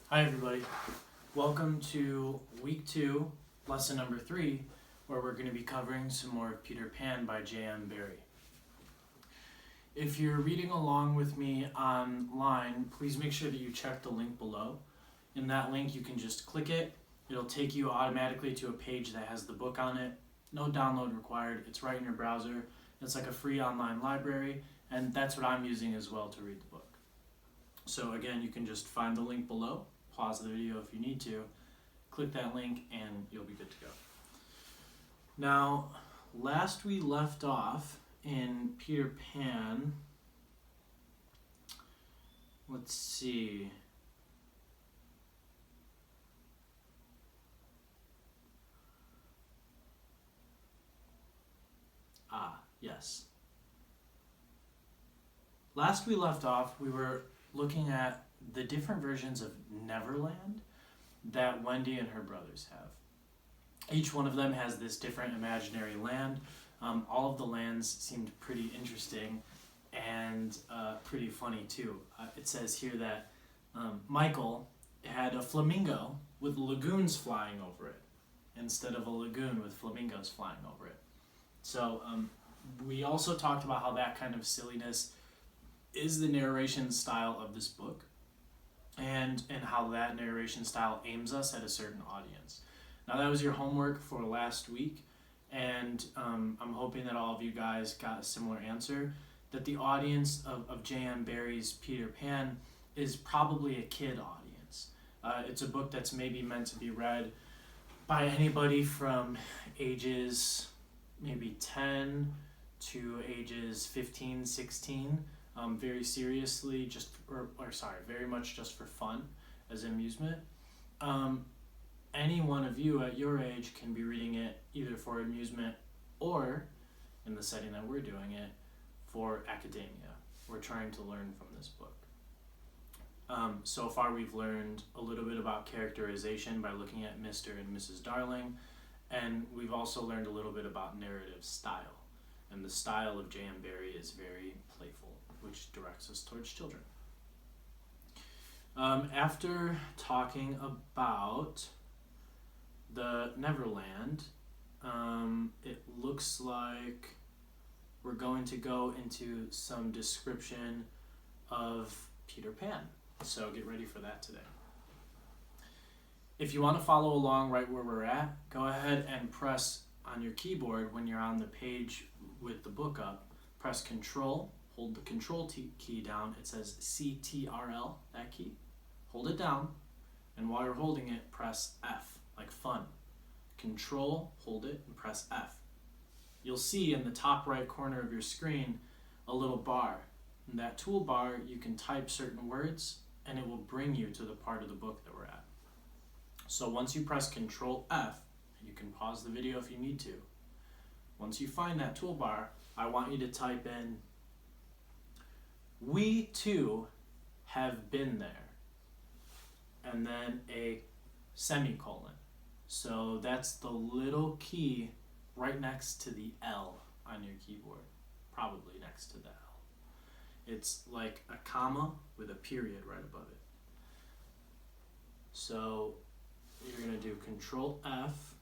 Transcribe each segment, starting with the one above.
Hi everybody, welcome to week 2, lesson number 3, where we're going to be covering some more of Peter Pan by J.M. Barrie. If you're reading along with me online, please make sure that you check the link below. In that link you can just click it, it'll take you automatically to a page that has the book on it. No download required, it's right in your browser. It's like a free online library, and that's what I'm using as well to read the book. So again, you can just find the link below. Pause the video if you need to, click that link, and you'll be good to go. Now, last we left off in Peter Pan, let's see. Yes. Last we left off, we were looking at the different versions of Neverland that Wendy and her brothers have. Each one of them has this different imaginary land. All of the lands seemed pretty interesting and pretty funny too. It says here that Michael had a flamingo with lagoons flying over it instead of a lagoon with flamingos flying over it. So we also talked about how that kind of silliness is the narration style of this book, and how that narration style aims us at a certain audience. Now that was your homework for last week, and I'm hoping that all of you guys got a similar answer, that the audience of J.M. Barrie's Peter Pan is probably a kid audience. It's a book that's maybe meant to be read by anybody from ages maybe 10 to ages 15, 16. Very seriously, very much just for fun, as amusement. Any one of you at your age can be reading it either for amusement or, in the setting that we're doing it, for academia. We're trying to learn from this book. So far we've learned a little bit about characterization by looking at Mr. and Mrs. Darling, and we've also learned a little bit about narrative style. And the style of J.M. Barrie is very playful, which directs us towards children. After talking about the Neverland, it looks like we're going to go into some description of Peter Pan. So get ready for that today. If you want to follow along right where we're at, go ahead and press on your keyboard when you're on the page with the book up, press Control, hold the Control key down. It says CTRL, that key. Hold it down, and while you're holding it, press F, like fun. Control, hold it, and press F. You'll see in the top right corner of your screen a little bar. In that toolbar, you can type certain words, and it will bring you to the part of the book that we're at. So once you press Control F, you can pause the video if you need to. Once you find that toolbar, I want you to type in, "We too have been there," and then a semicolon. So that's the little key right next to the L on your keyboard, probably next to the L. It's like a comma with a period right above it. So you're going to do Control F.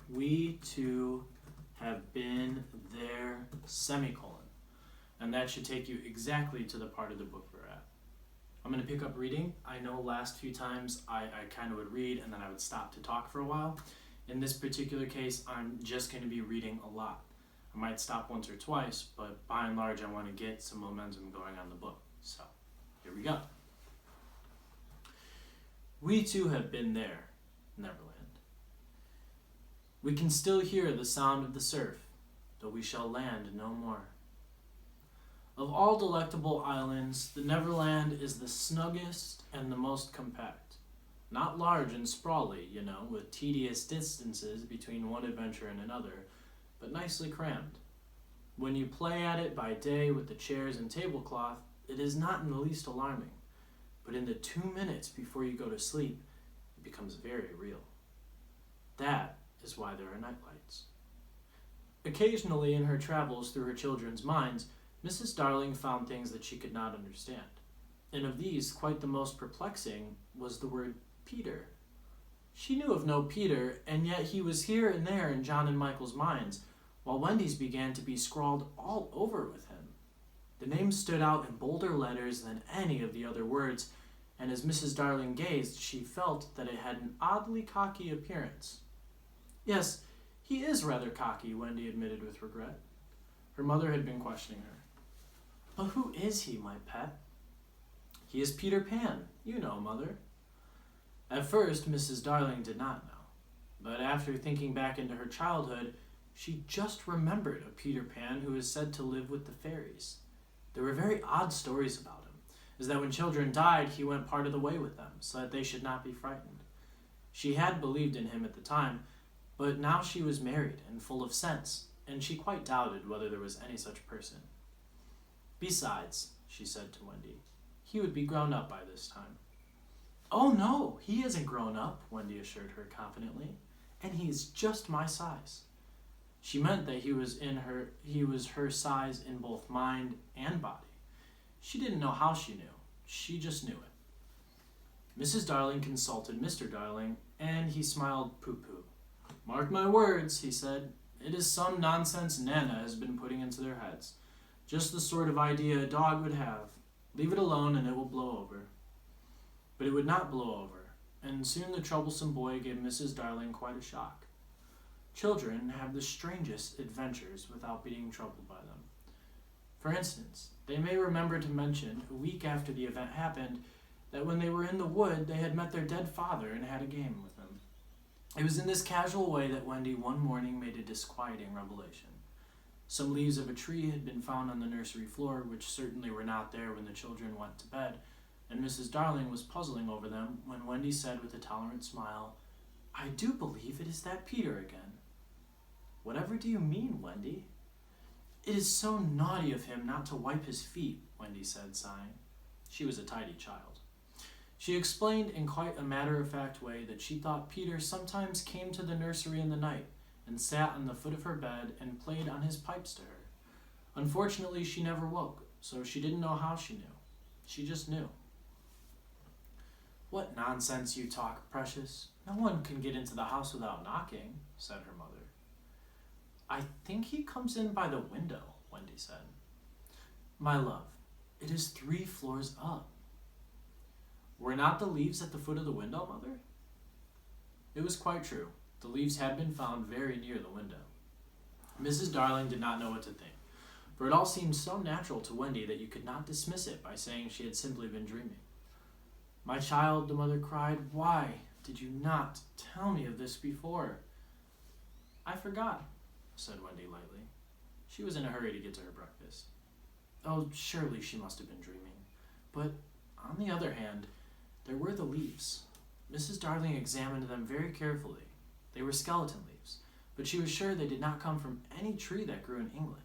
"We too have been there," semicolon. And that should take you exactly to the part of the book we're at. I'm going to pick up reading. I know last few times I kind of would read and then I would stop to talk for a while. In this particular case, I'm just going to be reading a lot. I might stop once or twice, but by and large I want to get some momentum going on the book. So, here we go. "We too have been there, Neverland. We can still hear the sound of the surf, though we shall land no more. Of all delectable islands, the Neverland is the snuggest and the most compact. Not large and sprawly, with tedious distances between one adventure and another, but nicely crammed. When you play at it by day with the chairs and tablecloth, it is not in the least alarming, but in the 2 minutes before you go to sleep, it becomes very real. That is why there are nightlights." Occasionally in her travels through her children's minds, Mrs. Darling found things that she could not understand. and of these, quite the most perplexing was the word Peter. She knew of no Peter, and yet he was here and there in John and Michael's minds, while Wendy's began to be scrawled all over with him. The name stood out in bolder letters than any of the other words, and as Mrs. Darling gazed, she felt that it had an oddly cocky appearance. Yes, he is rather cocky, Wendy admitted with regret. Her mother had been questioning her. But who is he, my pet? He is Peter Pan, you know, Mother. At first, Mrs. Darling did not know, but after thinking back into her childhood, she just remembered a Peter Pan who is said to live with the fairies. There were very odd stories about him, as that when children died, he went part of the way with them, so that they should not be frightened. She had believed in him at the time, but now she was married and full of sense, and she quite doubted whether there was any such person. Besides, she said to Wendy, he would be grown up by this time. Oh no, he isn't grown up, Wendy assured her confidently, and he is just my size. She meant that he was her size in both mind and body. She didn't know how she knew. She just knew it. Mrs. Darling consulted Mr. Darling, and he smiled pooh-pooh. Mark my words, he said. It is some nonsense Nana has been putting into their heads. Just the sort of idea a dog would have. Leave it alone and it will blow over. But it would not blow over, and soon the troublesome boy gave Mrs. Darling quite a shock. Children have the strangest adventures without being troubled by them. For instance, they may remember to mention, a week after the event happened, that when they were in the wood they had met their dead father and had a game with him. It was in this casual way that Wendy one morning made a disquieting revelation. Some leaves of a tree had been found on the nursery floor, which certainly were not there when the children went to bed, and Mrs. Darling was puzzling over them when Wendy said with a tolerant smile, I do believe it is that Peter again. Whatever do you mean, Wendy? It is so naughty of him not to wipe his feet, Wendy said, sighing. She was a tidy child. She explained in quite a matter-of-fact way that she thought Peter sometimes came to the nursery in the night and sat on the foot of her bed and played on his pipes to her. Unfortunately, she never woke, so she didn't know how she knew. She just knew. What nonsense you talk, Precious. No one can get into the house without knocking, said her mother. I think he comes in by the window, Wendy said. My love, it is 3 floors up. Were not the leaves at the foot of the window, Mother? It was quite true. The leaves had been found very near the window. Mrs. Darling did not know what to think, for it all seemed so natural to Wendy that you could not dismiss it by saying she had simply been dreaming. My child, the mother cried, why did you not tell me of this before? I forgot, said Wendy lightly. She was in a hurry to get to her breakfast. Oh, surely she must have been dreaming. But, on the other hand, there were the leaves. Mrs. Darling examined them very carefully. They were skeleton leaves, but she was sure they did not come from any tree that grew in England.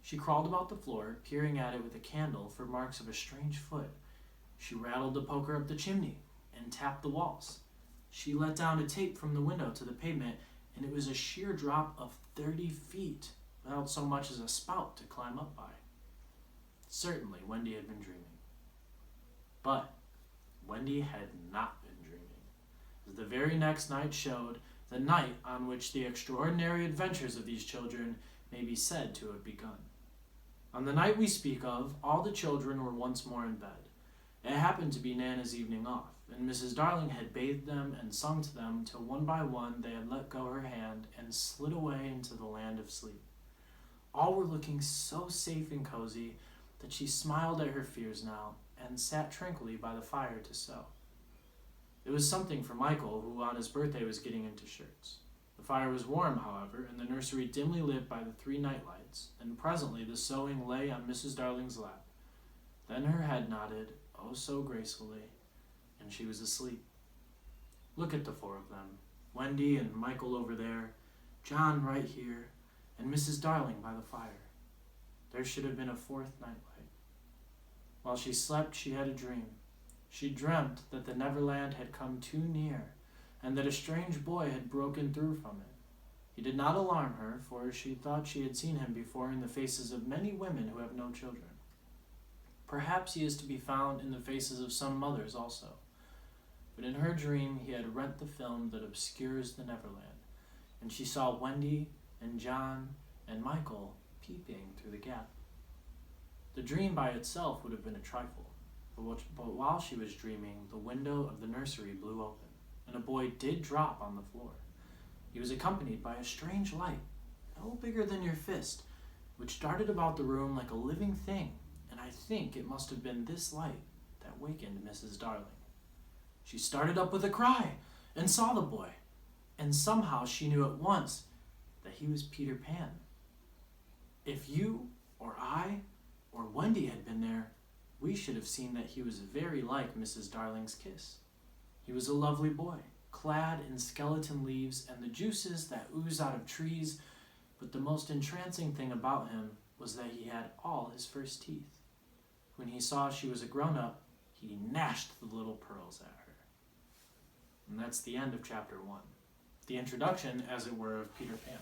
She crawled about the floor, peering at it with a candle for marks of a strange foot. She rattled the poker up the chimney and tapped the walls. She let down a tape from the window to the pavement, and it was a sheer drop of 30 feet, without so much as a spout to climb up by. Certainly, Wendy had been dreaming. But Wendy had not been dreaming, as the very next night showed, the night on which the extraordinary adventures of these children may be said to have begun. On the night we speak of, all the children were once more in bed. It happened to be Nana's evening off, and Mrs. Darling had bathed them and sung to them till one by one they had let go her hand and slid away into the land of sleep. All were looking so safe and cozy that she smiled at her fears now and sat tranquilly by the fire to sew. It was something for Michael, who on his birthday was getting into shirts. The fire was warm, however, and the nursery dimly lit by the 3 night lights, and presently the sewing lay on Mrs. Darling's lap. Then her head nodded, oh so gracefully, and she was asleep. Look at the 4 of them, Wendy and Michael over there, John right here, and Mrs. Darling by the fire. There should have been a 4th nightlight. While she slept, she had a dream. She dreamt that the Neverland had come too near, and that a strange boy had broken through from it. He did not alarm her, for she thought she had seen him before in the faces of many women who have no children. Perhaps he is to be found in the faces of some mothers also. But in her dream he had rent the film that obscures the Neverland, and she saw Wendy and John and Michael peeping through the gap. The dream by itself would have been a trifle, but while she was dreaming, the window of the nursery blew open, and a boy did drop on the floor. He was accompanied by a strange light, no bigger than your fist, which darted about the room like a living thing, and I think it must have been this light that wakened Mrs. Darling. She started up with a cry and saw the boy, and somehow she knew at once that he was Peter Pan. If you or I or Wendy had been there, we should have seen that he was very like Mrs. Darling's kiss. He was a lovely boy, clad in skeleton leaves and the juices that ooze out of trees, but the most entrancing thing about him was that he had all his first teeth. When he saw she was a grown-up, he gnashed the little pearls at her. And that's the end of chapter 1. The introduction, as it were, of Peter Pan.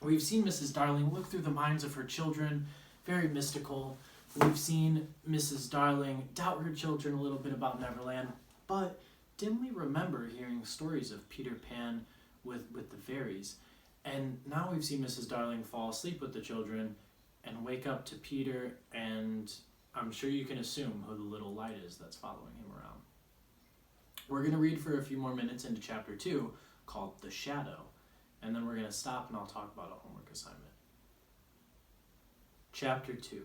We've seen Mrs. Darling look through the minds of her children, very mystical. We've seen Mrs. Darling doubt her children a little bit about Neverland, but dimly remember hearing stories of Peter Pan with the fairies. And now we've seen Mrs. Darling fall asleep with the children and wake up to Peter, and I'm sure you can assume who the little light is that's following him around. We're going to read for a few more minutes into chapter 2, called The Shadow, and then we're going to stop and I'll talk about a homework assignment. Chapter 2.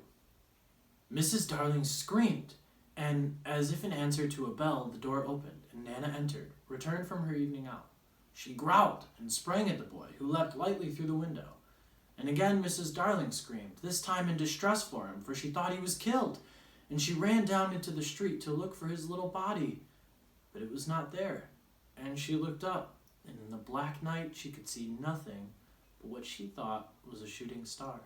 Mrs. Darling screamed, and as if in answer to a bell, the door opened, and Nana entered, returned from her evening out. She growled and sprang at the boy, who leapt lightly through the window. And again Mrs. Darling screamed, this time in distress for him, for she thought he was killed, and she ran down into the street to look for his little body. But it was not there, and she looked up, and in the black night she could see nothing but what she thought was a shooting star.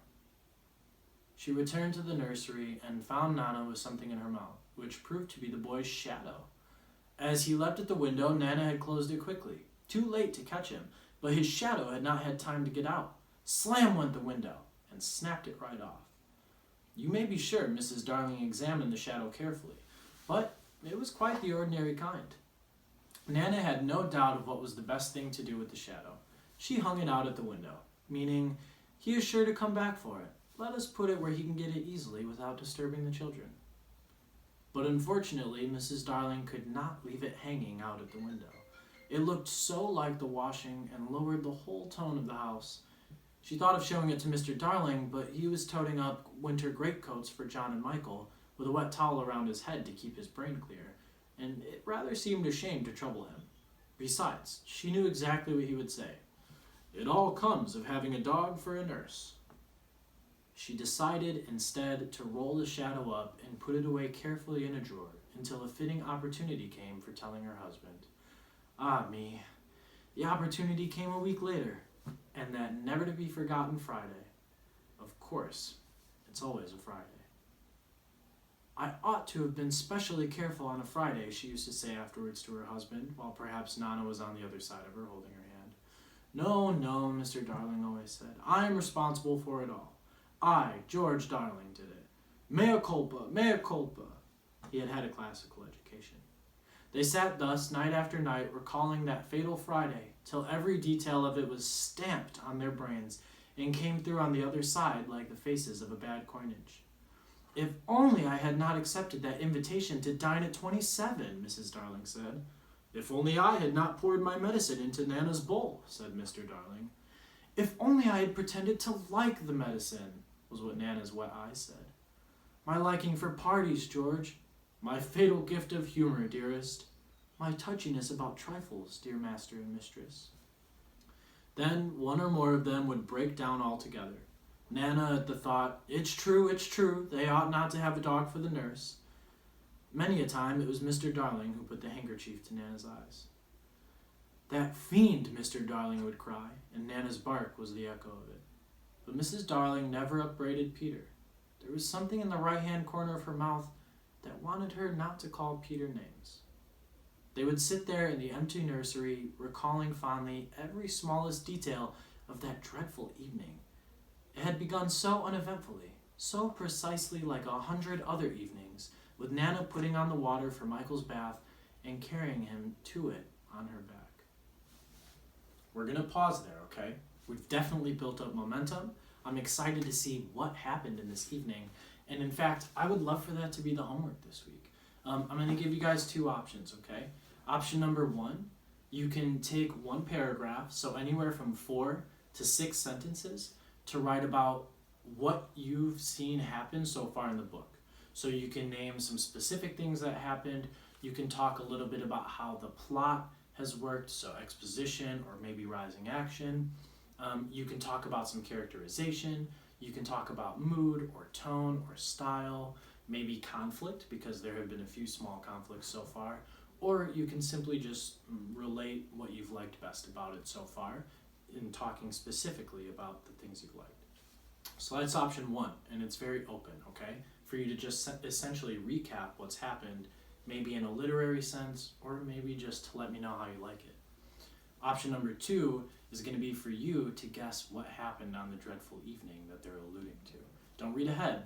She returned to the nursery and found Nana with something in her mouth, which proved to be the boy's shadow. As he leapt at the window, Nana had closed it quickly, too late to catch him, but his shadow had not had time to get out. Slam went the window, and snapped it right off. You may be sure Mrs. Darling examined the shadow carefully, but it was quite the ordinary kind. Nana had no doubt of what was the best thing to do with the shadow. She hung it out at the window, meaning, he is sure to come back for it. Let us put it where he can get it easily without disturbing the children. But unfortunately, Mrs. Darling could not leave it hanging out at the window. It looked so like the washing and lowered the whole tone of the house. She thought of showing it to Mr. Darling, but he was toting up winter greatcoats for John and Michael, with a wet towel around his head to keep his brain clear, and it rather seemed a shame to trouble him. Besides, she knew exactly what he would say. It all comes of having a dog for a nurse. She decided instead to roll the shadow up and put it away carefully in a drawer until a fitting opportunity came for telling her husband. Ah me, the opportunity came a week later, and that never-to-be-forgotten Friday. Of course, it's always a Friday. I ought to have been specially careful on a Friday, she used to say afterwards to her husband, while perhaps Nana was on the other side of her holding her hand. No, no, Mr. Darling always said. I am responsible for it all. I, George Darling, did it. Mea culpa, mea culpa. He had had a classical education. They sat thus night after night, recalling that fatal Friday, till every detail of it was stamped on their brains and came through on the other side like the faces of a bad coinage. If only I had not accepted that invitation to dine at 27, Mrs. Darling said. If only I had not poured my medicine into Nana's bowl, said Mr. Darling. If only I had pretended to like the medicine, was what Nana's wet eyes said. My liking for parties, George. My fatal gift of humor, dearest. My touchiness about trifles, dear master and mistress. Then one or more of them would break down altogether. Nana at the thought, it's true, they ought not to have a dog for the nurse. Many a time it was Mr. Darling who put the handkerchief to Nana's eyes. That fiend, Mr. Darling would cry, and Nana's bark was the echo of it. But Mrs. Darling never upbraided Peter. There was something in the right-hand corner of her mouth that wanted her not to call Peter names. They would sit there in the empty nursery, recalling fondly every smallest detail of that dreadful evening. It had begun so uneventfully, so precisely like 100 other evenings, with Nana putting on the water for Michael's bath and carrying him to it on her back. We're gonna pause there, okay? We've definitely built up momentum. I'm excited to see what happened in this evening. And in fact, I would love for that to be the homework this week. I'm gonna give you guys two options, okay? Option number one, you can take one paragraph, so anywhere from 4 to 6 sentences, to write about what you've seen happen so far in the book. So you can name some specific things that happened. You can talk a little bit about how the plot has worked, so exposition or maybe rising action. You can talk about some characterization. You can talk about mood or tone or style, maybe conflict, because there have been a few small conflicts so far. Or you can simply just relate what you've liked best about it so far in talking specifically about the things you've liked. So that's option one, and it's very open, okay? For you to just essentially recap what's happened, maybe in a literary sense, or maybe just to let me know how you like it. Option number two is going to be for you to guess what happened on the dreadful evening that they're alluding to. Don't read ahead.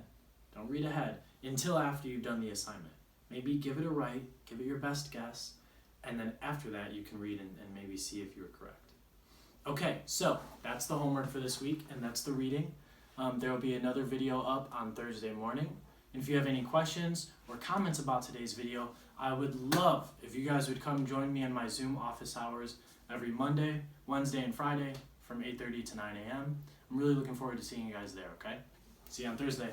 Don't read ahead until after you've done the assignment. Maybe give it a write, give it your best guess, and then after that you can read and maybe see if you were correct. Okay, so that's the homework for this week, and that's the reading. There will be another video up on Thursday morning. And if you have any questions or comments about today's video, I would love if you guys would come join me in my Zoom office hours every Monday, Wednesday, and Friday from 8:30 to 9 a.m. I'm really looking forward to seeing you guys there, okay? See you on Thursday.